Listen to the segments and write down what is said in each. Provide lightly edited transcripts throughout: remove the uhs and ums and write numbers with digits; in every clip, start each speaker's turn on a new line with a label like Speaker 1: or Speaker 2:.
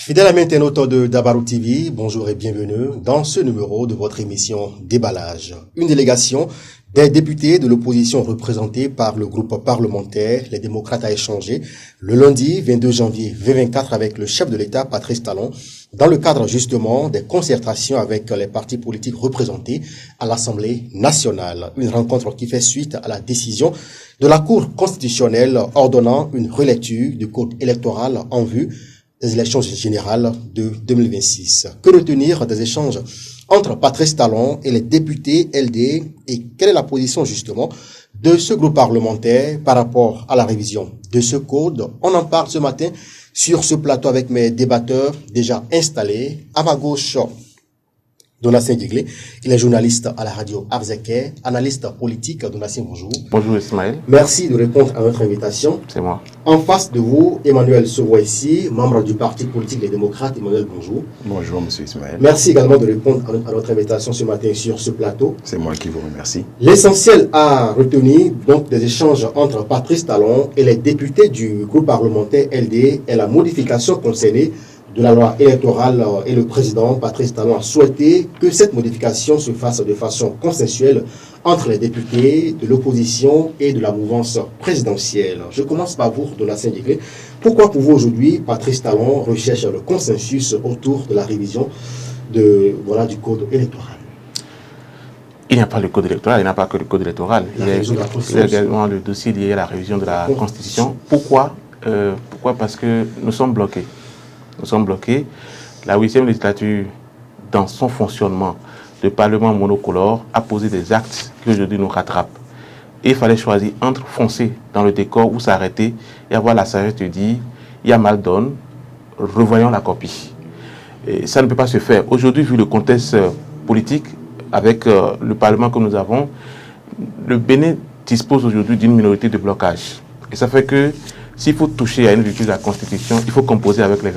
Speaker 1: Fidèle ami internaute de Dabarou TV, bonjour et bienvenue dans ce numéro de votre émission Déballage. Une délégation des députés de l'opposition représentée par le groupe parlementaire Les Démocrates a échangé le lundi 22 janvier 2024 avec le chef de l'État Patrice Talon dans le cadre justement des concertations avec les partis politiques représentés à l'Assemblée nationale. Une rencontre qui fait suite à la décision de la Cour constitutionnelle ordonnant une relecture du code électoral en vue des élections générales de 2026. Que retenir des échanges entre Patrice Talon et les députés LD et quelle est la position justement de ce groupe parlementaire par rapport à la révision de ce code? On en parle ce matin sur ce plateau avec mes débatteurs déjà installés. À ma gauche, Donatien Diglé, il est journaliste à la radio Arzeke, analyste politique. Donatien, bonjour.
Speaker 2: Bonjour Ismaël.
Speaker 1: Merci de répondre à notre invitation.
Speaker 2: C'est moi.
Speaker 1: En face de vous, Emmanuel Sowaici, membre du parti politique Les Démocrates. Emmanuel, bonjour.
Speaker 3: Bonjour Monsieur Ismaël.
Speaker 1: Merci également de répondre à notre invitation ce matin sur ce plateau.
Speaker 3: C'est moi qui vous remercie.
Speaker 1: L'essentiel à retenir donc des échanges entre Patrice Talon et les députés du groupe parlementaire LD est la modification concernée de la loi électorale et le président Patrice Talon a souhaité que cette modification se fasse de façon consensuelle entre les députés de l'opposition et de la mouvance présidentielle. Je commence par vous, Donatien Diglé. Pourquoi pour vous aujourd'hui, Patrice Talon recherche le consensus autour de la révision du code électoral?
Speaker 2: Il n'y a pas le code électoral, il n'y a pas que le code électoral. Il y a également le dossier lié à la révision de la Constitution. Pourquoi Parce que nous sommes bloqués. Nous sommes bloqués. La 8e législature, dans son fonctionnement, le Parlement monocolore a posé des actes qui aujourd'hui nous rattrapent. Et il fallait choisir entre foncer dans le décor ou s'arrêter et avoir la sagesse de dire il y a mal donne, revoyons la copie. Et ça ne peut pas se faire. Aujourd'hui, vu le contexte politique, avec le Parlement que nous avons, le Bénin dispose aujourd'hui d'une minorité de blocage. Et ça fait que s'il faut toucher à une vertu de la Constitution, il faut composer avec les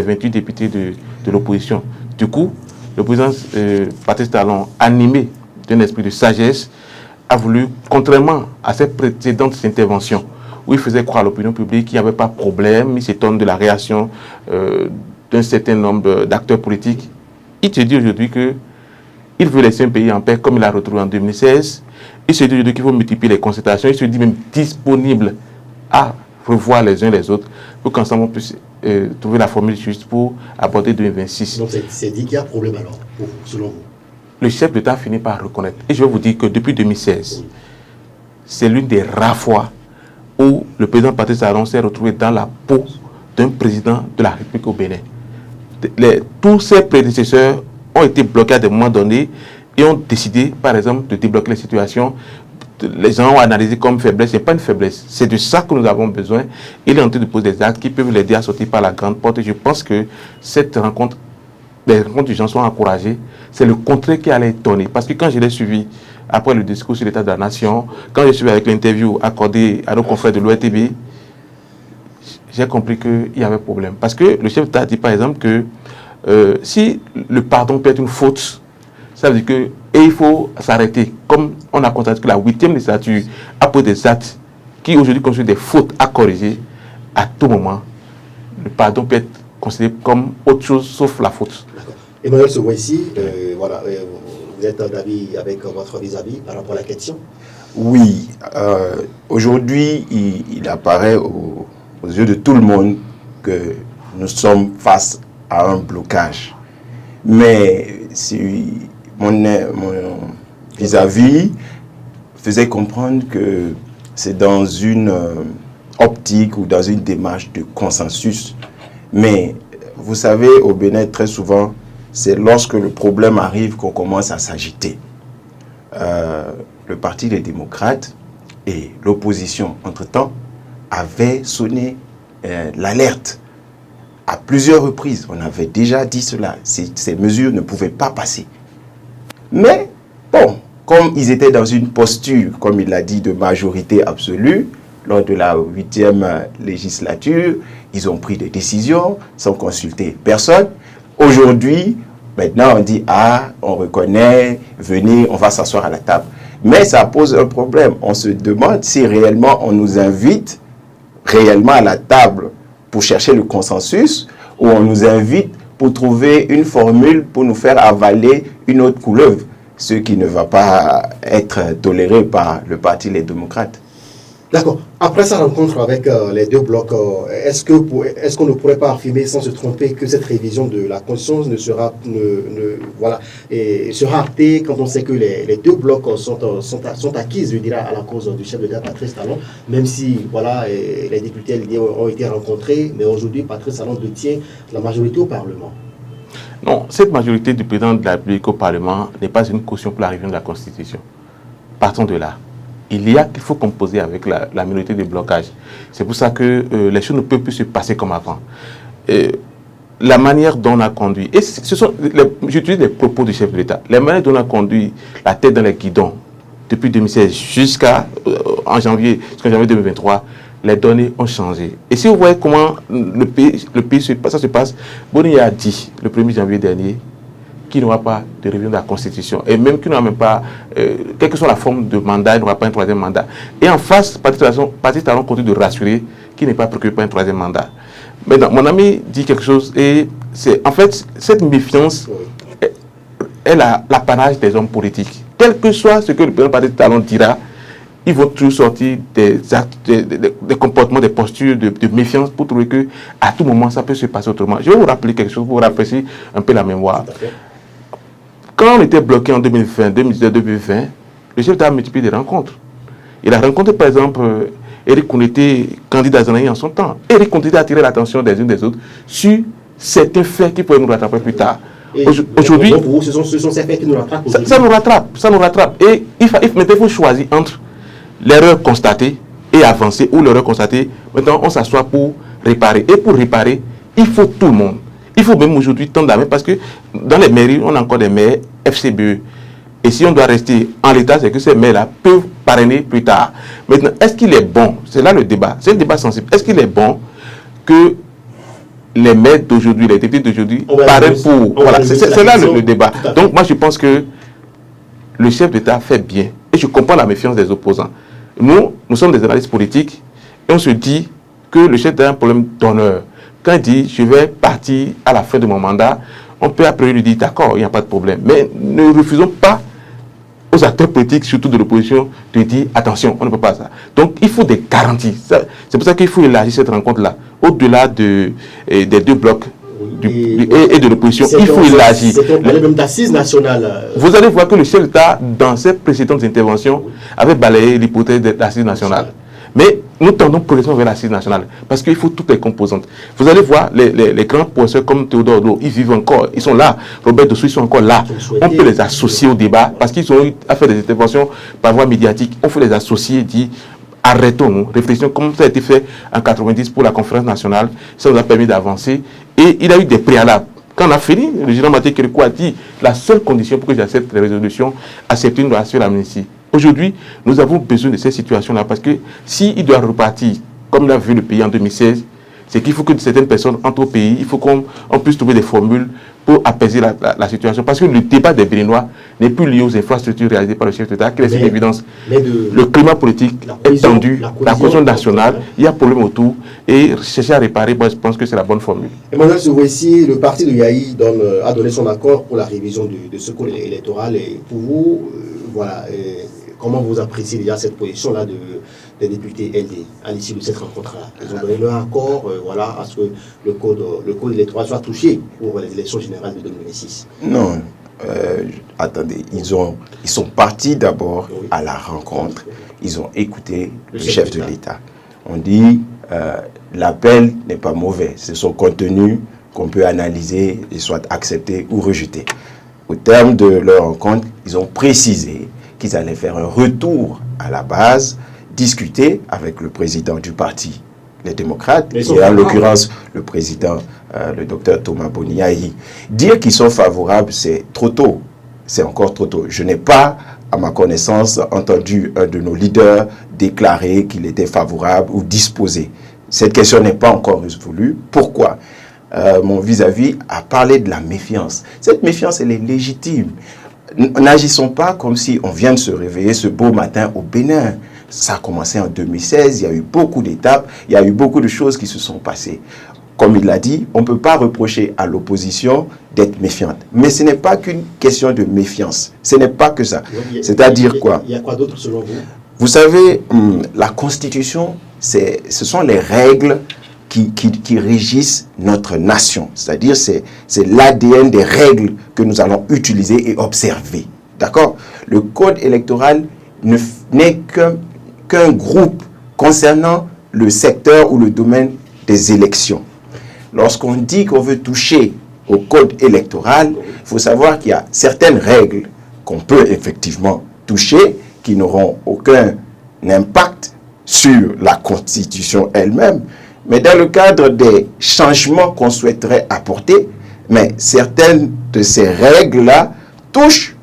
Speaker 2: 28 députés de l'opposition. Du coup, le président Patrice Talon, animé d'un esprit de sagesse, a voulu, contrairement à ses précédentes interventions, où il faisait croire à l'opinion publique qu'il n'y avait pas de problème, il s'étonne de la réaction d'un certain nombre d'acteurs politiques, il se dit aujourd'hui qu'il veut laisser un pays en paix comme il l'a retrouvé en 2016. Il se dit aujourd'hui qu'il faut multiplier les concertations, il se dit même disponible à revoir les uns les autres pour qu'ensemble on puisse trouver la formule juste pour aborder 2026.
Speaker 1: Donc c'est dit qu'il y a problème alors, selon vous?
Speaker 2: Le chef d'État finit par reconnaître. Et je vais vous dire que depuis 2016, c'est l'une des rares fois où le président Patrice Talon s'est retrouvé dans la peau d'un président de la République au Bénin. Tous ses prédécesseurs ont été bloqués à des moments donnés et ont décidé, par exemple, de débloquer les situations. Les gens ont analysé comme faiblesse. Ce n'est pas une faiblesse. C'est de ça que nous avons besoin. Il est en train de poser des actes qui peuvent l'aider à sortir par la grande porte. Et je pense que cette rencontre, les rencontres du gens sont encouragées. C'est le contraire qui allait étonner. Parce que quand je l'ai suivi après le discours sur l'état de la nation, quand je suis avec l'interview accordée à nos confrères de l'ORTB, j'ai compris qu'il y avait problème. Parce que le chef d'État dit par exemple que si le pardon peut être une faute, ça veut dire que il faut s'arrêter. Comme on a constaté que la 8e législature a posé des actes qui aujourd'hui constituent des fautes à corriger, à tout moment, le pardon peut être considéré comme autre chose sauf la faute.
Speaker 1: Emmanuel Sowaici, vous êtes d'avis avec votre vis-à-vis par rapport à la question?
Speaker 3: Oui, aujourd'hui, il apparaît aux yeux de tout le monde que nous sommes face à un blocage. Mais si mon vis-à-vis faisait comprendre que c'est dans une optique ou dans une démarche de consensus. Mais vous savez, au Bénin, très souvent, c'est lorsque le problème arrive qu'on commence à s'agiter. Le Parti des démocrates et l'opposition, entre-temps, avaient sonné l'alerte. À plusieurs reprises, on avait déjà dit cela. Ces mesures ne pouvaient pas passer. Mais, bon, comme ils étaient dans une posture, comme il l'a dit, de majorité absolue, lors de la 8e législature, ils ont pris des décisions sans consulter personne. Aujourd'hui, maintenant, on dit, on reconnaît, venez, on va s'asseoir à la table. Mais ça pose un problème. On se demande si réellement on nous invite réellement à la table pour chercher le consensus, où on nous invite pour trouver une formule pour nous faire avaler une autre couleuvre, ce qui ne va pas être toléré par le Parti Les Démocrates.
Speaker 1: D'accord. Après sa rencontre avec les deux blocs, est-ce qu'on ne pourrait pas affirmer sans se tromper que cette révision de la Constitution sera actée quand on sait que les deux blocs sont acquises, je dirais, à la cause du chef de l'État Patrice Talon, même si les députés LD ont été rencontrés, mais aujourd'hui Patrice Talon détient la majorité au Parlement.
Speaker 2: Non, cette majorité du président de la République au Parlement n'est pas une caution pour la révision de la Constitution. Partons de là. Il faut composer avec la minorité de blocage. C'est pour ça que les choses ne peuvent plus se passer comme avant. La manière dont on a conduit, et j'utilise les propos du chef de l'État, la manière dont on a conduit la tête dans les guidons depuis 2016 jusqu'en janvier 2023, les données ont changé. Et si vous voyez comment le pays ça se passe, Boni a dit le 1er janvier dernier qu'il n'y aura pas de révision de la Constitution. Et même qu'il n'y aura même pas, quelle que soit la forme de mandat, il n'y aura pas un troisième mandat. Et en face, Patrice Talon continue de rassurer qu'il n'est pas préoccupé par un troisième mandat. Maintenant, mon ami dit quelque chose, et c'est en fait, cette méfiance est l'apanage des hommes politiques. Quel que soit ce que le président Patrice Talon dira, ils vont toujours sortir des actes, des comportements, des postures de méfiance pour trouver qu'à tout moment, ça peut se passer autrement. Je vais vous rappeler quelque chose pour vous rafraîchir un peu la mémoire. Quand on était bloqué en 2020, le chef d'État a multiplié des rencontres. Il a rencontré par exemple Éric Kounete, candidat à Zanaï en son temps. Éric Kounete a attiré l'attention des unes des autres sur certains faits qui pourraient nous rattraper plus tard. Aujourd'hui,
Speaker 1: ce sont ces faits qui nous rattrapent.
Speaker 2: Ça nous rattrape. Et maintenant, il faut choisir entre l'erreur constatée et avancer, ou l'erreur constatée, maintenant on s'assoit pour réparer. Et pour réparer, il faut tout le monde. Il faut même aujourd'hui tendre la main, parce que dans les mairies, on a encore des maires FCBE. Et si on doit rester en l'état, c'est que ces maires-là peuvent parrainer plus tard. Maintenant, est-ce qu'il est bon, c'est là le débat, c'est un débat sensible, est-ce qu'il est bon que les maires d'aujourd'hui, les députés d'aujourd'hui parrainent pour... Voilà, c'est là le débat. Donc moi je pense que le chef d'État fait bien. Et je comprends la méfiance des opposants. Nous sommes des analystes politiques, et on se dit que le chef d'État a un problème d'honneur. Quand il dit « je vais partir à la fin de mon mandat », on peut après lui dire « d'accord, il n'y a pas de problème ». Mais ne refusons pas aux acteurs politiques, surtout de l'opposition, de dire « attention, on ne peut pas ça ». Donc il faut des garanties. C'est pour ça qu'il faut élargir cette rencontre-là. Au-delà des deux blocs et de l'opposition, il faut élargir.
Speaker 1: C'est un problème même d'assises nationales.
Speaker 2: Vous allez voir que le chef d'État, dans ses précédentes interventions, avait balayé l'hypothèse d'assises nationales. Mais nous tendons progressivement vers l'assise nationale, parce qu'il faut toutes les composantes. Vous allez voir les grands professeurs comme Théodore Odo, ils vivent encore, ils sont là. Robert Dossou, ils sont encore là. On peut les associer au débat, parce qu'ils ont eu à faire des interventions par voie médiatique. On peut les associer et dire arrêtons-nous, réfléchissons comme ça a été fait en 90 pour la conférence nationale. Ça nous a permis d'avancer. Et il a eu des préalables. Quand on a fini, le général Maté Kérékou a dit la seule condition pour que j'accepte les résolutions, accepter une relation l'amnistie. Aujourd'hui, nous avons besoin de cette situation-là, parce que s'il doit repartir, comme l'a vu le pays en 2016, c'est qu'il faut que certaines personnes entrent au pays, il faut qu'on puisse trouver des formules pour apaiser la situation. Parce que le débat des Béninois n'est plus lié aux infrastructures réalisées par le chef d'État, qui est une évidence. Le climat politique est tendu, la cohésion nationale, il y a problème autour, et chercher à réparer, moi je pense que c'est la bonne formule.
Speaker 1: Emmanuel Souvoissi, le parti de Yahi a donné son accord pour la révision de ce code électoral, et pour vous, voilà, comment vous appréciez déjà cette position-là des députés LD à l'issue de cette rencontre-là? Ils ont donné leur accord à ce que le code électoral soit touché pour les élections générales de 2026.
Speaker 3: Non, attendez, ils sont partis d'abord à la rencontre, ils ont écouté le chef de l'État. On dit, l'appel n'est pas mauvais, c'est son contenu qu'on peut analyser et soit accepté ou rejeté. Au terme de leur rencontre, ils ont précisé qu'ils allaient faire un retour à la base, discuter avec le président du parti, les démocrates, et en l'occurrence le président, le docteur Thomas Boni Yahi. Dire qu'ils sont favorables, c'est trop tôt, c'est encore trop tôt. Je n'ai pas, à ma connaissance, entendu un de nos leaders déclarer qu'il était favorable ou disposé. Cette question n'est pas encore résolue. Pourquoi ? Mon vis-à-vis a parlé de la méfiance. Cette méfiance, elle est légitime. N'agissons pas comme si on vient de se réveiller ce beau matin au Bénin. Ça a commencé en 2016, il y a eu beaucoup d'étapes, il y a eu beaucoup de choses qui se sont passées. comme il l'a dit, on ne peut pas reprocher à l'opposition d'être méfiante. Mais ce n'est pas qu'une question de méfiance. Ce n'est pas que ça. C'est-à-dire quoi?
Speaker 1: Il y a quoi d'autre selon vous?
Speaker 3: Vous savez, la Constitution, ce sont les règles qui régissent notre nation. C'est-à-dire, c'est l'ADN des règles que nous allons utiliser et observer. D'accord? Le code électoral n'est qu'un groupe concernant le secteur ou le domaine des élections. Lorsqu'on dit qu'on veut toucher au code électoral, il faut savoir qu'il y a certaines règles qu'on peut effectivement toucher, qui n'auront aucun impact sur la Constitution elle-même, mais dans le cadre des changements qu'on souhaiterait apporter, mais certaines de ces règles-là touchent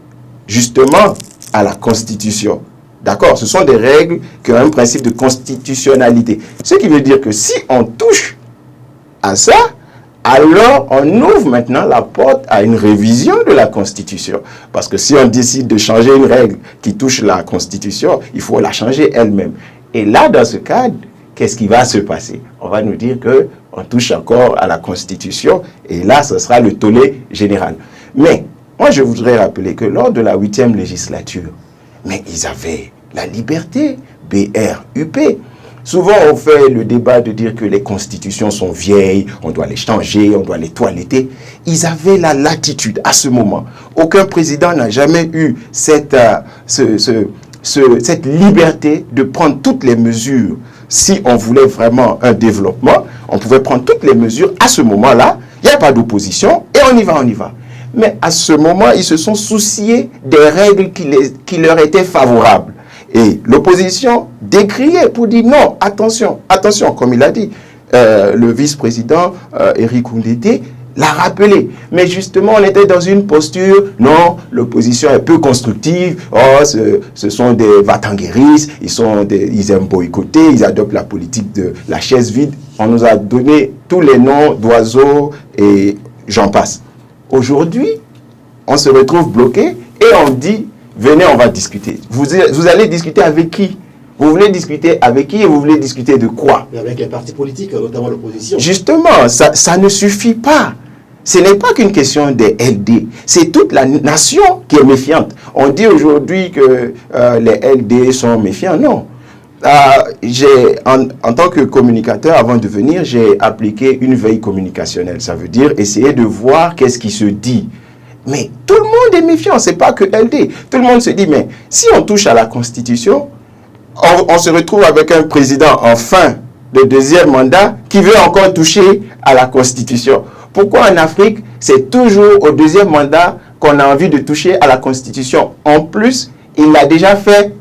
Speaker 3: justement à la Constitution. D'accord? Ce sont des règles qui ont un principe de constitutionnalité. Ce qui veut dire que si on touche à ça, alors on ouvre maintenant la porte à une révision de la Constitution. Parce que si on décide de changer une règle qui touche la Constitution, il faut la changer elle-même. Et là, dans ce cadre, qu'est-ce qui va se passer? On va nous dire qu'on touche encore à la Constitution et là, ce sera le tollé général. Mais moi, je voudrais rappeler que lors de la 8e législature, mais ils avaient la liberté, BRUP. Souvent, on fait le débat de dire que les constitutions sont vieilles, on doit les changer, on doit les toiletter. Ils avaient la latitude à ce moment. Aucun président n'a jamais eu cette liberté de prendre toutes les mesures. Si on voulait vraiment un développement, on pouvait prendre toutes les mesures à ce moment-là. Il n'y a pas d'opposition et on y va. Mais à ce moment, ils se sont souciés des règles qui leur étaient favorables. Et l'opposition décriait pour dire non, attention, comme il a dit. Le vice-président Éric Oundété l'a rappelé. Mais justement, on était dans une posture, non, l'opposition est peu constructive, oh, ce sont des vatangueristes, ils aiment boycotter, ils adoptent la politique de la chaise vide. On nous a donné tous les noms d'oiseaux et j'en passe. Aujourd'hui, on se retrouve bloqué et on dit, venez, on va discuter. Vous allez discuter avec qui? Vous voulez discuter avec qui et vous voulez discuter de quoi?
Speaker 1: Avec les partis politiques, notamment l'opposition.
Speaker 3: Justement, ça ne suffit pas. Ce n'est pas qu'une question des LD. C'est toute la nation qui est méfiante. On dit aujourd'hui que les LD sont méfiants. Non. En tant que communicateur, avant de venir, j'ai appliqué une veille communicationnelle. Ça veut dire essayer de voir qu'est-ce qui se dit. Mais tout le monde est méfiant, c'est pas que LD. Tout le monde se dit, mais si on touche à la Constitution, on se retrouve avec un président en fin de deuxième mandat qui veut encore toucher à la Constitution. Pourquoi en Afrique, c'est toujours au deuxième mandat qu'on a envie de toucher à la Constitution? En plus, il l'a déjà fait.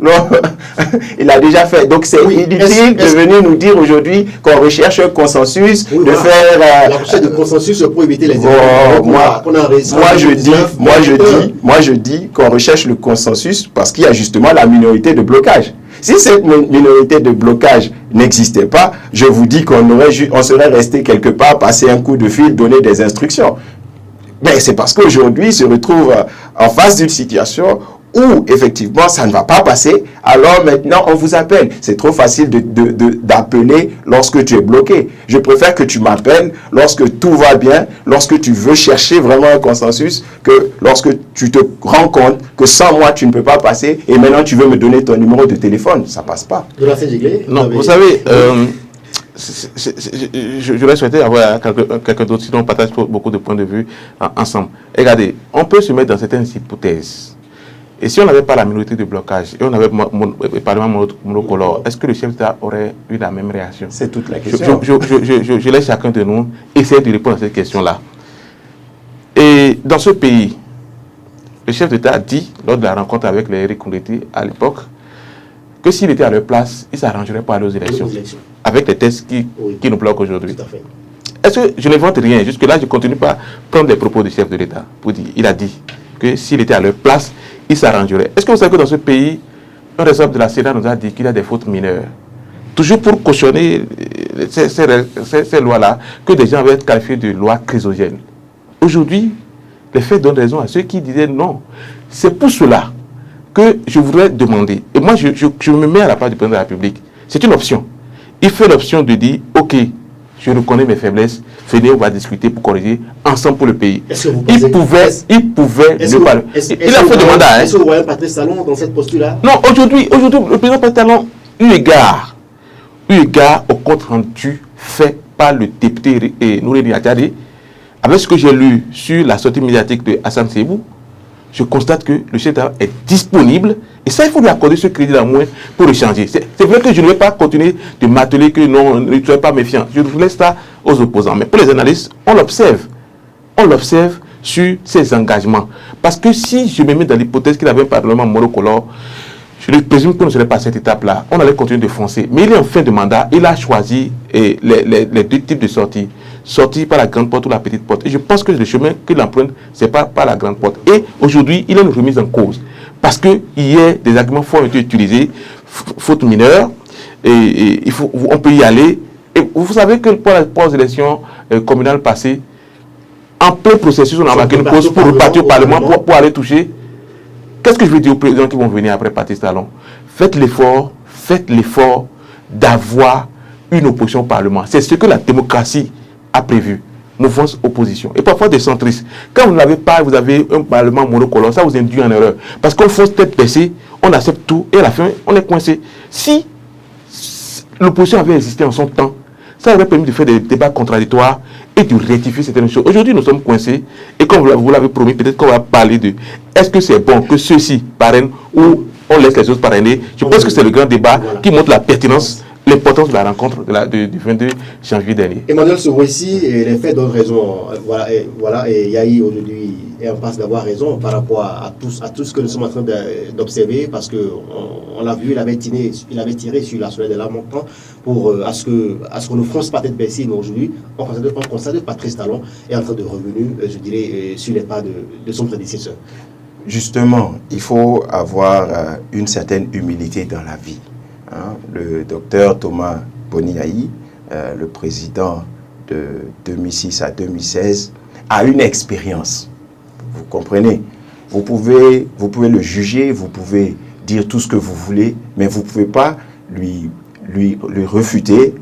Speaker 3: Donc c'est inutile de venir nous dire aujourd'hui qu'on recherche un consensus, faire...
Speaker 1: la recherche de consensus pour éviter les
Speaker 3: Moi je dis qu'on recherche le consensus parce qu'il y a justement la minorité de blocage. Si cette minorité de blocage n'existait pas, je vous dis qu'on serait resté quelque part, passer un coup de fil, donner des instructions. Mais c'est parce qu'aujourd'hui, il se retrouve en face d'une situation où effectivement ça ne va pas passer, alors maintenant on vous appelle. C'est trop facile d'appeler lorsque tu es bloqué. Je préfère que tu m'appelles lorsque tout va bien, lorsque tu veux chercher vraiment un consensus, que lorsque tu te rends compte que sans moi tu ne peux pas passer et maintenant tu veux me donner ton numéro de téléphone. Ça passe pas.
Speaker 2: Non, vous savez, je vais souhaiter avoir quelques d'autres, sinon on partage beaucoup de points de vue ensemble. Regardez, on peut se mettre dans certaines hypothèses. Et si on n'avait pas la minorité de blocage et on avait le Parlement monocolore, est-ce que le chef d'État aurait eu la même réaction?
Speaker 3: C'est toute la question.
Speaker 2: Je laisse chacun de nous essayer de répondre à cette question-là. Et dans ce pays, le chef d'État a dit, lors de la rencontre avec les Éric Oundété à l'époque, que s'il était à leur place, il ne s'arrangerait pas à aux élections. Avec les tests qui nous bloquent aujourd'hui. Est-ce que je n'invente rien? Jusque-là, je ne continue pas à prendre les propos du chef de l'État. Il a dit que s'il était à leur place, il s'arrangerait. Est-ce que vous savez que dans ce pays, un responsable de la Sénat nous a dit qu'il y a des fautes mineures? Toujours pour cautionner ces lois-là, que des gens avaient être qualifiés de lois chrysogènes. Aujourd'hui, les faits donnent raison à ceux qui disaient non. C'est pour cela que je voudrais demander, et moi je me mets à la part du président de la République, c'est une option. Il fait l'option de dire, ok, je reconnais mes faiblesses, venez, on va discuter pour corriger ensemble pour le pays. Il pouvait ne pas. Il a fait des mandats.
Speaker 1: Est-ce que vous voyez Patrice Talon dans cette posture-là?
Speaker 2: Non, aujourd'hui, le président Patrice Talon, eu égard au compte rendu fait par le député Noureddine Adjadé, avec ce que j'ai lu sur la sortie médiatique de Hassan Sebou, je constate que le chef d'État est disponible. Et ça, il faut lui accorder ce crédit à moins pour échanger. C'est vrai que je ne vais pas continuer de m'atteler que non, ne soyez pas méfiant. Je vous laisse ça aux opposants. Mais pour les analystes, on l'observe. On l'observe sur ses engagements. Parce que si je me mets dans l'hypothèse qu'il avait un parlement monocolore, je présume qu'on ne serait pas à cette étape-là. On allait continuer de foncer. Mais il est en fin de mandat. Il a choisi les deux types de sorties. Sortir par la grande porte ou la petite porte. Et je pense que le chemin qu'il emprunte, ce n'est pas par la grande porte. Et aujourd'hui, il a une remise en cause. Parce que hier, des arguments forts ont été utilisés. Faute mineure. Et on peut y aller. Et vous savez que pour les élections communales passées, en plein processus, on a marqué une cause pour repartir au Parlement pour aller toucher. Qu'est-ce que je veux dire aux présidents qui vont venir après Patrice Talon? Faites l'effort d'avoir une opposition au Parlement. C'est ce que la démocratie a prévu. Mouvance opposition. Et parfois des centristes. Quand vous ne l'avez pas, vous avez un Parlement monocolore, ça vous induit en erreur. Parce qu'on fonce tête baissée, on accepte tout et à la fin, on est coincé. Si l'opposition avait existé en son temps, ça aurait permis de faire des débats contradictoires et de rectifier certaines choses. Aujourd'hui, nous sommes coincés et comme vous l'avez promis, peut-être qu'on va parler de est-ce que c'est bon que ceux-ci parrainent ou on laisse les autres parrainer. Je pense que c'est le grand débat qui montre la pertinence, l'importance de la rencontre du 22 janvier dernier.
Speaker 1: Emmanuel Soroissi, les faits donnent raison. Et Yahi aujourd'hui est en passe d'avoir raison par rapport à tout ce que nous sommes en train d'observer, parce qu'on l'a vu, il avait tiré sur la sonnette de l'alarme pour à ce qu'on ne fonce pas tête baissée. Mais aujourd'hui, on constate que Patrice Talon est en train de revenir, je dirais, sur les pas de son prédécesseur.
Speaker 3: Justement, il faut avoir une certaine humilité dans la vie. Le docteur Thomas Boniaï, le président de 2006 à 2016, a une expérience. Vous comprenez? Vous pouvez le juger, vous pouvez dire tout ce que vous voulez, mais vous ne pouvez pas lui refuter,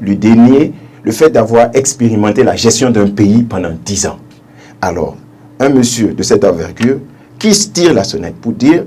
Speaker 3: lui dénier le fait d'avoir expérimenté la gestion d'un pays pendant 10 ans. Alors, un monsieur de cette envergure qui se tire la sonnette pour dire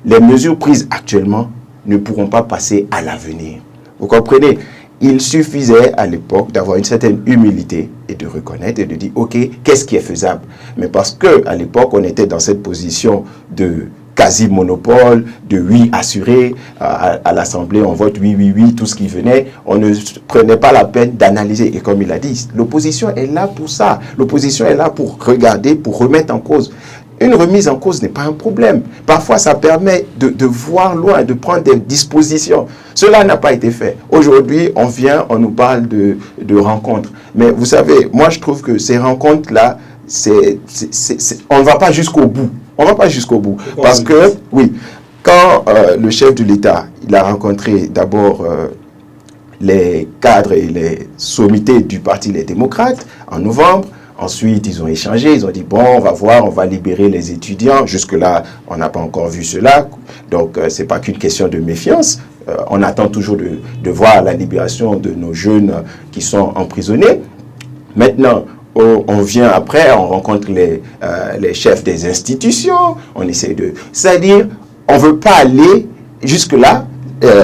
Speaker 3: les mesures prises actuellement ne pourront pas passer à l'avenir. Vous comprenez? Il suffisait à l'époque d'avoir une certaine humilité et de reconnaître et de dire, OK, qu'est-ce qui est faisable? Mais parce qu'à l'époque, on était dans cette position de quasi-monopole, de oui assuré, à l'Assemblée, on vote oui, oui, oui, tout ce qui venait, on ne prenait pas la peine d'analyser. Et comme il a dit, l'opposition est là pour ça. L'opposition est là pour regarder, pour remettre en cause. Une remise en cause n'est pas un problème. Parfois, ça permet de voir loin, de prendre des dispositions. Cela n'a pas été fait. Aujourd'hui, on nous parle de rencontres. Mais vous savez, moi, je trouve que ces rencontres-là, on ne va pas jusqu'au bout. On ne va pas jusqu'au bout. Parce que, oui, quand le chef de l'État, il a rencontré d'abord les cadres et les sommités du Parti Les Démocrates en novembre. Ensuite, ils ont échangé, ils ont dit, bon, on va voir, on va libérer les étudiants. Jusque-là, on n'a pas encore vu cela. Donc, ce n'est pas qu'une question de méfiance. On attend toujours de voir la libération de nos jeunes qui sont emprisonnés. Maintenant, on vient après, on rencontre les chefs des institutions. On essaie de... C'est-à-dire, on ne veut pas aller jusque-là.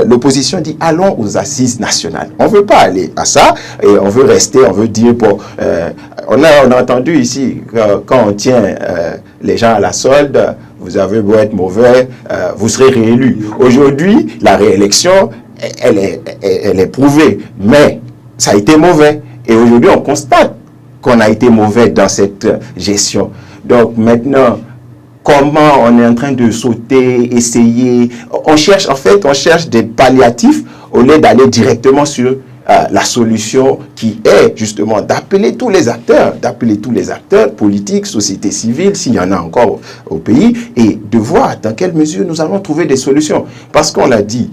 Speaker 3: L'opposition dit allons aux assises nationales. On ne veut pas aller à ça et on veut rester, on veut dire bon, on a entendu ici quand on tient les gens à la solde, vous avez beau être mauvais, vous serez réélu. Aujourd'hui, la réélection, elle est prouvée, mais ça a été mauvais. Et aujourd'hui, on constate qu'on a été mauvais dans cette gestion. Donc maintenant, comment on est en train de sauter, essayer. On cherche des palliatifs au lieu d'aller directement sur la solution qui est justement d'appeler tous les acteurs politiques, société civile, s'il y en a encore au pays, et de voir dans quelle mesure nous allons trouver des solutions. Parce qu'on l'a dit,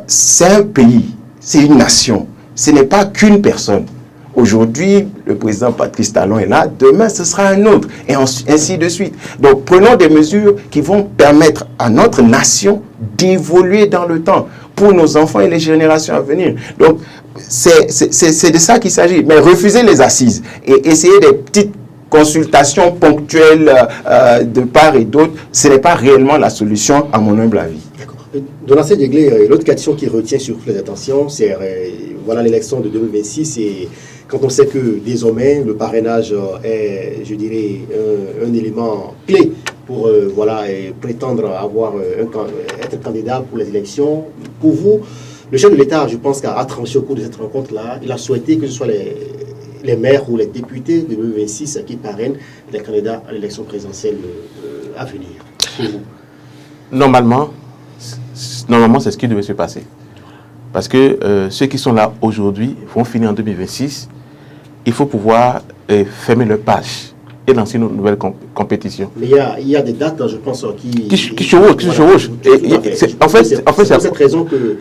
Speaker 3: c'est un pays, c'est une nation, ce n'est pas qu'une personne. Aujourd'hui, le président Patrice Talon est là, demain ce sera un autre, et ainsi de suite. Donc prenons des mesures qui vont permettre à notre nation d'évoluer dans le temps. pour nos enfants et les générations à venir. Donc, c'est de ça qu'il s'agit. Mais refuser les assises et essayer des petites consultations ponctuelles de part et d'autre, ce n'est pas réellement la solution, à mon humble avis.
Speaker 1: Donatien Diéglé, l'autre question qui retient sur les attentions, c'est voilà l'élection de 2026 et quand on sait que désormais le parrainage est, je dirais, un élément clé pour voilà, prétendre avoir être candidat pour les élections. Pour vous, le chef de l'État, je pense qu'a tranché au cours de cette rencontre-là, il a souhaité que ce soit les maires ou les députés de 2026 qui parrainent les candidats à l'élection présidentielle à venir. Pour vous.
Speaker 2: Normalement, c'est ce qui devait se passer. Parce que ceux qui sont là aujourd'hui vont finir en 2026. Il faut pouvoir fermer leur page et lancer une nouvelle compétition.
Speaker 1: Mais il y a des dates, je pense, qui
Speaker 2: chevauchent. En fait, c'est pour
Speaker 1: cette raison que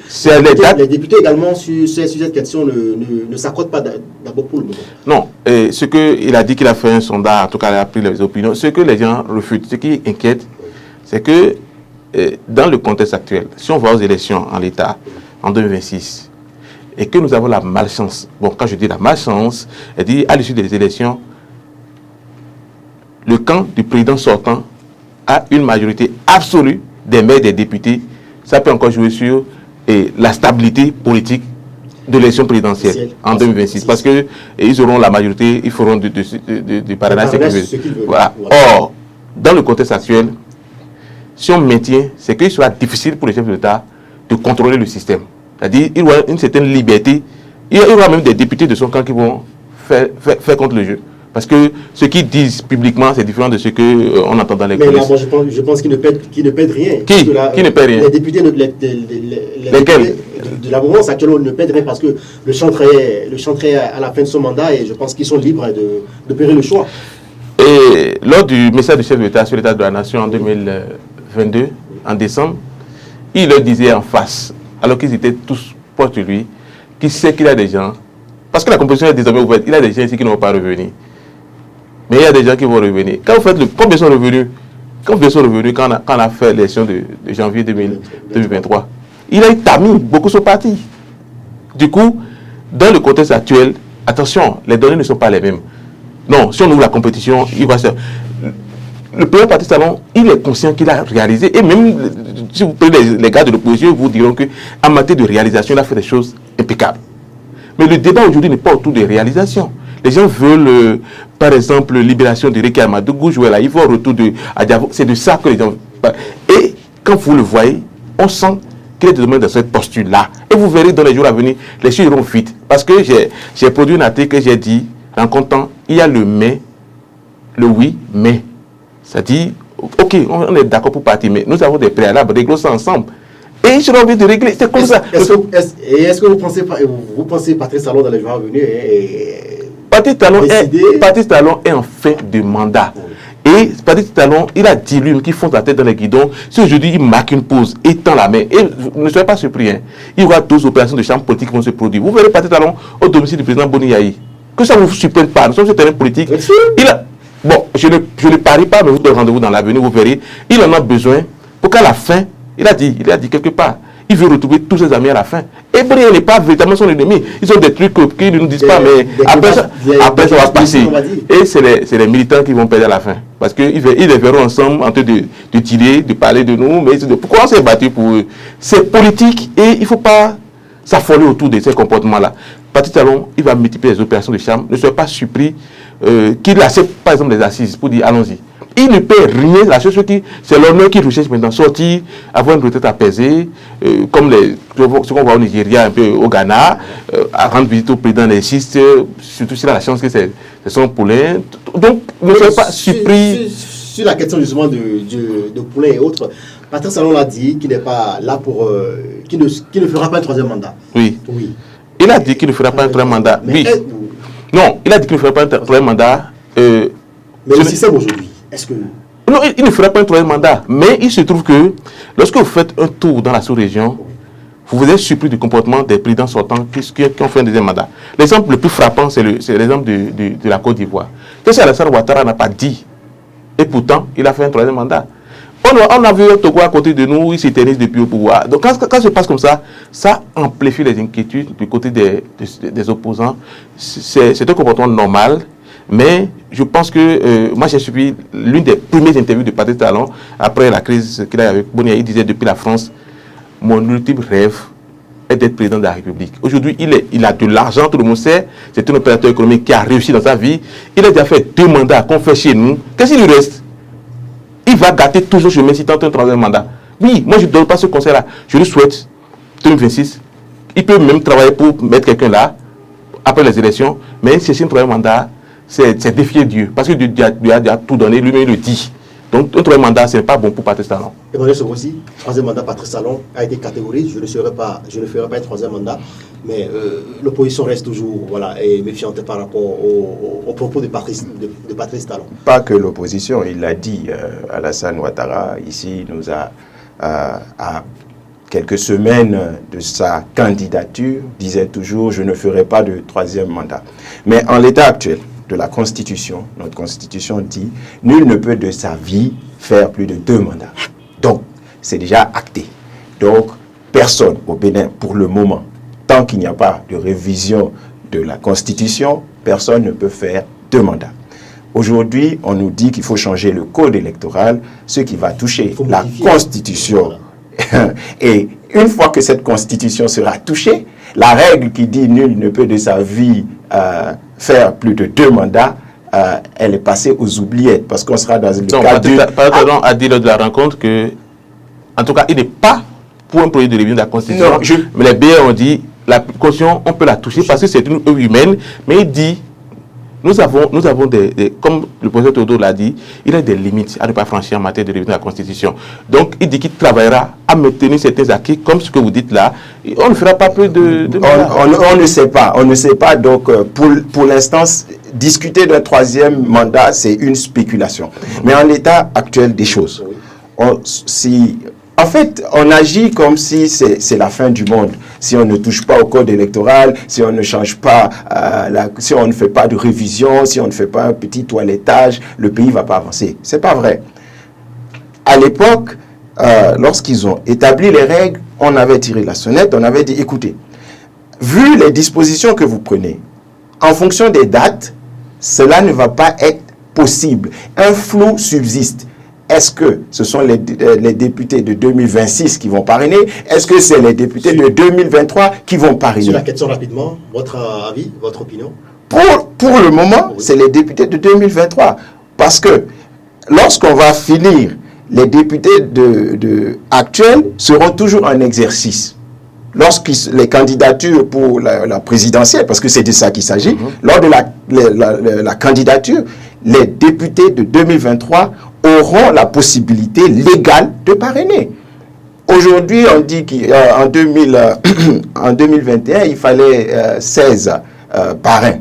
Speaker 1: les députés également sur cette question ne s'accordent pas d'abord pour le moment.
Speaker 2: Non, ce qu'il a dit qu'il a fait un sondage, en tout cas il a pris les opinions, ce que les gens refutent, ce qui inquiète, c'est que dans le contexte actuel, si on va aux élections en l'État en 2026 et que nous avons la malchance, bon, quand je dis la malchance, elle dit à l'issue des élections, le camp du président sortant a une majorité absolue des maires et des députés, ça peut encore jouer sur la stabilité politique de l'élection présidentielle en 2026 parce qu'ils auront la majorité, ils feront du parrainage ce qu'ils veulent. Voilà. Or, dans le contexte actuel, si on maintient, c'est qu'il sera difficile pour les chefs de l'État de contrôler le système. C'est-à-dire qu'il y aura une certaine liberté. Il y aura même des députés de son camp qui vont faire contre le jeu. Parce que ce qu'ils disent publiquement, c'est différent de ce qu'on entend dans les coulisses.
Speaker 1: Mais là, moi, je pense qu'ils ne pèdent rien.
Speaker 2: Qui ne pède rien?
Speaker 1: Les députés,
Speaker 2: lesquels
Speaker 1: de la mouvance actuellement ne pèdent rien parce que le chantre est à la fin de son mandat et je pense qu'ils sont libres de payer le choix.
Speaker 2: Et lors du message du chef de l'État sur l'état de la nation en 2022, en décembre, il leur disait en face, alors qu'ils étaient tous proches de lui, qu'il sait qu'il y a des gens, parce que la composition est désormais ouverte, il y a des gens ici qui ne vont pas revenir. Mais il y a des gens qui vont revenir. Quand vous faites combien sont revenus quand on a fait l'élection de janvier 2023, il a eu tamis, beaucoup sont partis. Du coup, dans le contexte actuel, attention, les données ne sont pas les mêmes. Non, si on ouvre la compétition, il va se... Le premier parti Talon, il est conscient qu'il a réalisé, et même si vous prenez les gars de l'opposition, ils vous diront qu'en matière de réalisation, il a fait des choses impeccables. Mais le débat aujourd'hui n'est pas autour des réalisations. Les gens veulent, par exemple, libération de Réki Amadougou, ils vont au retour de Adiavo. C'est de ça que les gens... Et quand vous le voyez, on sent qu'il est désormais dans cette posture-là. Et vous verrez dans les jours à venir, les choses iront vite. Parce que j'ai produit un article que j'ai dit, en comptant, il y a le mais, le oui, mais. C'est-à-dire, ok, on est d'accord pour partir, mais nous avons des préalables, réglons ça ensemble. Et j'ai envie de régler, c'est comme ça.
Speaker 1: Est-ce que vous pensez Patrice Talon dans les jours à venir
Speaker 2: Patrice Talon est en fin de mandat. Et Patrice Talon, il a dit lui qu'il fonce la tête dans les guidons. Si aujourd'hui il marque une pause, il tend la main, et ne soyez pas surpris, hein, il y aura 12 opérations de chambre politique qui vont se produire. Vous verrez Patrice Talon au domicile du président Boni Yahi. Que ça ne vous surprenne pas, nous sommes sur le terrain politique. Bon, je ne parie pas, mais vous donnez rendez-vous dans l'avenir, vous verrez. Il en a besoin pour qu'à la fin, il a dit quelque part, il veut retrouver tous ses amis à la fin. Et Brien n'est pas véritablement son ennemi. Ils ont des trucs qu'ils ne nous disent pas, mais après ça va passer. Et c'est les militants qui vont perdre à la fin. Parce qu'ils les verront ensemble en train de tirer, de parler de nous. Mais pourquoi on s'est battu pour eux? C'est politique et il ne faut pas s'affoler autour de ces comportements-là. Patrice Talon, il va multiplier les opérations de chambre. Ne soyez pas surpris qu'il accepte par exemple les assises pour dire allons-y. Il ne peut rien. La chose c'est l'honneur qu'il recherche maintenant. Sortir, avoir une retraite apaisée, comme ce qu'on voit au Nigeria, un peu au Ghana, à rendre visite au président des schistes, surtout s'il a la chance que c'est son poulain. Donc, ne soyez pas surpris.
Speaker 1: Sur la question justement de poulain et autres, Patrice Talon l'a dit qu'il n'est pas là pour. qu'il ne fera pas un troisième mandat.
Speaker 2: Oui. Il a dit qu'il ne fera pas un troisième mandat. Oui. Non, il a dit qu'il ne fera pas un troisième mandat.
Speaker 1: Mais le système aujourd'hui, est-ce que...
Speaker 2: Non, il ne fera pas un troisième mandat. Mais il se trouve que lorsque vous faites un tour dans la sous-région, vous êtes surpris du comportement des présidents sortants qui ont fait un deuxième mandat. L'exemple le plus frappant, c'est l'exemple de la Côte d'Ivoire. Qu'est-ce qu'Alassane Ouattara n'a pas dit? Et pourtant, il a fait un troisième mandat. on a vu Togo à côté de nous, il s'éternise depuis au pouvoir. Donc quand ça se passe comme ça amplifie les inquiétudes du côté des opposants. C'est un comportement normal, mais je pense que moi j'ai suivi l'une des premières interviews de Patrice Talon après la crise qu'il a eu avec Bonia. Il disait depuis la France, mon ultime rêve est d'être président de la République. Aujourd'hui, il a de l'argent, tout le monde sait, c'est un opérateur économique qui a réussi dans sa vie. Il a déjà fait 2 mandats qu'on fait chez nous. Qu'est-ce qu'il lui reste? Il va gâter toujours le chemin si tente un 3e mandat. Oui, moi je ne donne pas ce conseil-là. Je lui souhaite 2026. Il peut même travailler pour mettre quelqu'un là, après les élections, mais si c'est un 3e mandat, c'est défier Dieu. Parce que Dieu lui a tout donné, lui-même il le dit. Donc, un 3e mandat, ce n'est pas bon pour Patrice Talon.
Speaker 1: Emmanuel Somosi, 3e mandat, Patrice Talon a été catégorisé. Je ne ferai pas un 3e mandat, mais l'opposition reste toujours méfiante par rapport aux propos de Patrice Talon.
Speaker 3: Pas que l'opposition, il l'a dit, Alassane Ouattara, ici, nous a, à quelques semaines de sa candidature, disait toujours « je ne ferai pas de 3e mandat ». Mais en l'état actuel de la Constitution, notre Constitution dit « nul ne peut de sa vie faire plus de 2 mandats ». Donc, c'est déjà acté. Donc, personne au Bénin, pour le moment, tant qu'il n'y a pas de révision de la Constitution, personne ne peut faire 2 mandats. Aujourd'hui, on nous dit qu'il faut changer le code électoral, ce qui va toucher la Constitution. Voilà. Et une fois que cette Constitution sera touchée, la règle qui dit « nul ne peut de sa vie faire plus de 2 mandats », elle est passée aux oubliettes, parce qu'on sera dans le cas du...
Speaker 2: Talon a dit lors de la rencontre que, en tout cas, il n'est pas pour un projet de révision de la Constitution, mais les BR ont dit la Constitution, on peut la toucher parce que c'est une œuvre humaine, mais il dit, nous avons comme le professeur Théodore l'a dit, il y a des limites à ne pas franchir en matière de révision de la Constitution. Donc, il dit qu'il travaillera à maintenir certains acquis, comme ce que vous dites là. On ne fera pas plus de
Speaker 3: on ne sait pas. Donc, pour l'instant, discuter d'un 3e mandat, c'est une spéculation. Mais en l'état actuel des choses, en fait, on agit comme si c'est la fin du monde. Si on ne touche pas au code électoral, si on ne change pas, si on ne fait pas de révision, si on ne fait pas un petit toilettage, le pays ne va pas avancer. Ce n'est pas vrai. À l'époque, lorsqu'ils ont établi les règles, on avait tiré la sonnette, on avait dit, écoutez, vu les dispositions que vous prenez, en fonction des dates, cela ne va pas être possible. Un flou subsiste. Est-ce que ce sont les députés de 2026 qui vont parrainer? Est-ce que c'est les députés de 2023 qui vont parrainer?
Speaker 1: Sur la question rapidement, votre avis, votre opinion?
Speaker 3: Pour le moment, oui, c'est les députés de 2023. Parce que lorsqu'on va finir, les députés actuels seront toujours en exercice. Lorsque les candidatures pour la présidentielle, parce que c'est de ça qu'il s'agit, lors de la candidature, les députés de 2023 auront la possibilité légale de parrainer. Aujourd'hui, on dit qu'en 2021, il fallait 16 parrains.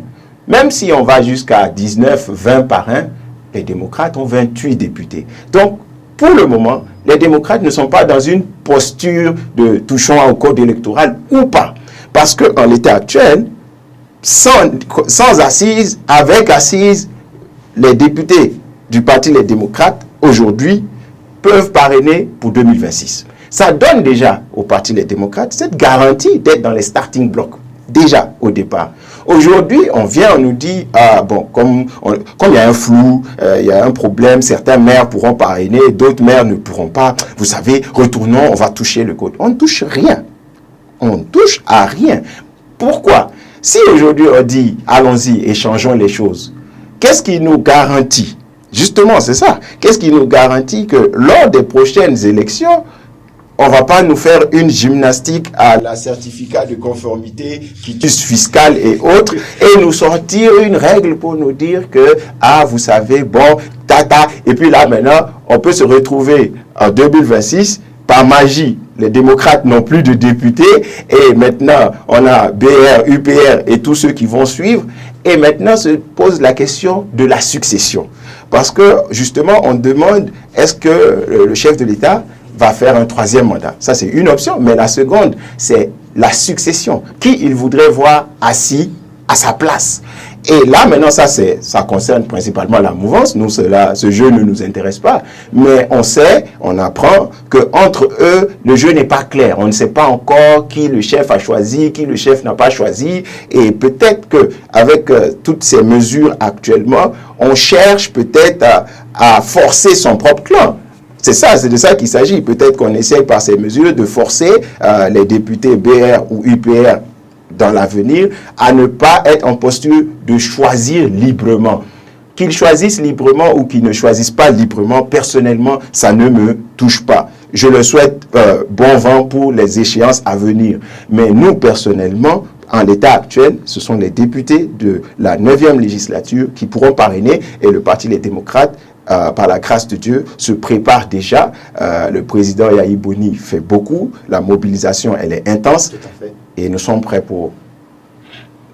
Speaker 3: Même si on va jusqu'à 19, 20 parrains, les démocrates ont 28 députés. Donc, pour le moment, les démocrates ne sont pas dans une posture de touchant au code électoral ou pas. Parce qu'en l'état actuel, sans assise, avec assise, les députés du Parti Les Démocrates, aujourd'hui, peuvent parrainer pour 2026. Ça donne déjà au Parti Les Démocrates cette garantie d'être dans les starting blocks, déjà au départ. Aujourd'hui, on nous dit, comme il y a un flou, il y a un problème, certains maires pourront parrainer, d'autres maires ne pourront pas. Vous savez, retournons, on va toucher le code. On ne touche rien. On ne touche à rien. Pourquoi? Si aujourd'hui on dit, allons-y, échangeons les choses, qu'est-ce qui nous garantit? Justement, c'est ça. Qu'est-ce qui nous garantit que lors des prochaines élections, on ne va pas nous faire une gymnastique à la certificat de conformité, quitus fiscal et autres, et nous sortir une règle pour nous dire que, vous savez, et puis là, maintenant, on peut se retrouver en 2026, par magie, les démocrates n'ont plus de députés, et maintenant, on a BR, UPR et tous ceux qui vont suivre, et maintenant se pose la question de la succession. Parce que, justement, on demande, est-ce que le chef de l'État va faire un 3e mandat? Ça, c'est une option. Mais la seconde, c'est la succession. Qui il voudrait voir assis à sa place? Et là, maintenant, ça concerne principalement la mouvance. Nous, ce jeu ne nous intéresse pas. Mais on sait, on apprend qu'entre eux, le jeu n'est pas clair. On ne sait pas encore qui le chef a choisi, qui le chef n'a pas choisi. Et peut-être qu'avec toutes ces mesures actuellement, on cherche peut-être à forcer son propre clan. C'est de ça qu'il s'agit. Peut-être qu'on essaie par ces mesures de forcer les députés BR ou UPR dans l'avenir à ne pas être en posture de choisir librement. Qu'ils choisissent librement ou qu'ils ne choisissent pas librement, personnellement, ça ne me touche pas. Je leur souhaite bon vent pour les échéances à venir. Mais nous, personnellement, en l'état actuel, ce sont les députés de la 9e législature qui pourront parrainer, et le Parti Les Démocrates, par la grâce de Dieu, se prépare déjà. Le président Yahi Boni fait beaucoup. La mobilisation, elle est intense.
Speaker 1: Tout à fait.
Speaker 3: Et nous sommes prêts pour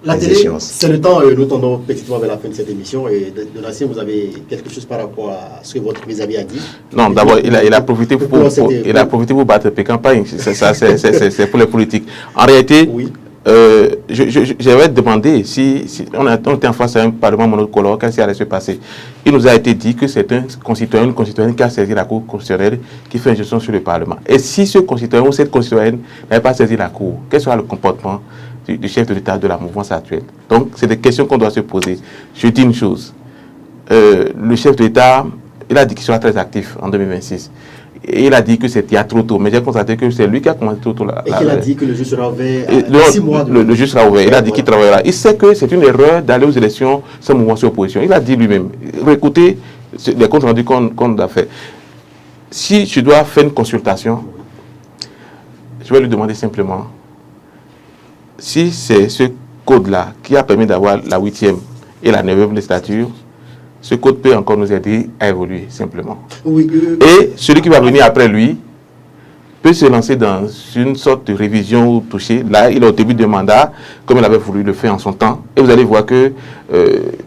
Speaker 1: la
Speaker 3: les
Speaker 1: télé.
Speaker 3: échéances.
Speaker 1: C'est le temps, nous tendons petitement vers la fin de cette émission. Et Donatien, vous avez quelque chose par rapport à ce que votre vis-à-vis a dit?
Speaker 2: Non, d'abord, il a profité pour battre les campagnes. C'est pour les politiques. En réalité,
Speaker 1: oui.
Speaker 2: J'avais demandé si on était en face à un parlement monocolore, qu'est-ce qui allait se passer. Il nous a été dit que c'est un concitoyen, une concitoyenne qui a saisi la Cour constitutionnelle qui fait une gestion sur le Parlement. Et si ce concitoyen ou cette concitoyenne n'avait pas saisi la Cour, quel sera le comportement du chef de l'État de la mouvance actuelle? Donc, c'est des questions qu'on doit se poser. Je dis une chose. Le chef de l'État, il a dit qu'il sera très actif en 2026. Et il a dit que c'était trop tôt, mais j'ai constaté que c'est lui qui a commencé trop tôt.
Speaker 1: Et qu'il a dit que le juge sera ouvert à 6 mois.
Speaker 2: Le juge sera ouvert. Il a dit qu'il travaillera. Il sait que c'est une erreur d'aller aux élections sans mouvement sur opposition. Il a dit lui-même. Écoutez les comptes rendus qu'on a fait. Si je dois faire une consultation, je vais lui demander simplement si c'est ce code-là qui a permis d'avoir la 8e et la 9e législature. Ce code peut encore nous aider à évoluer, simplement.
Speaker 1: Oui,
Speaker 2: et celui qui va venir après lui peut se lancer dans une sorte de révision ou toucher. Là, il est au début du mandat, comme il avait voulu le faire en son temps. Et vous allez voir que,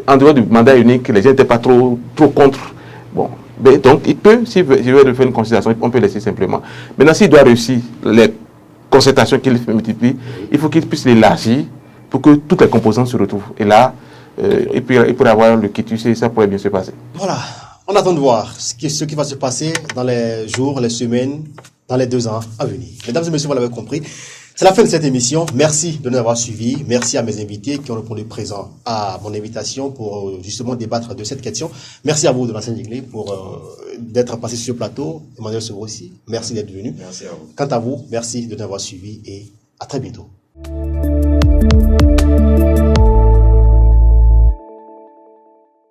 Speaker 2: en dehors du mandat unique, les gens n'étaient pas trop contre. Bon, mais donc, il peut, s'il veut faire une consultation, on peut laisser simplement. Maintenant, s'il doit réussir les concertations qu'il multiplie, il faut qu'il puisse l'élargir pour que toutes les composantes se retrouvent. Et là, il pourrait avoir le quitus et ça pourrait bien se passer.
Speaker 1: Voilà, on attend de voir ce qui va se passer dans les jours, les semaines, dans les 2 ans à venir. Mesdames et messieurs, vous l'avez compris, c'est la fin de cette émission. Merci de nous avoir suivis. Merci à mes invités qui ont répondu présent à mon invitation pour justement débattre de cette question. Merci à vous de l'Ancien Jinglé pour d'être passé sur ce plateau. Emmanuel Sevaux aussi, merci d'être venu.
Speaker 3: Merci à vous.
Speaker 1: Quant à vous, merci de nous avoir suivis et à très bientôt.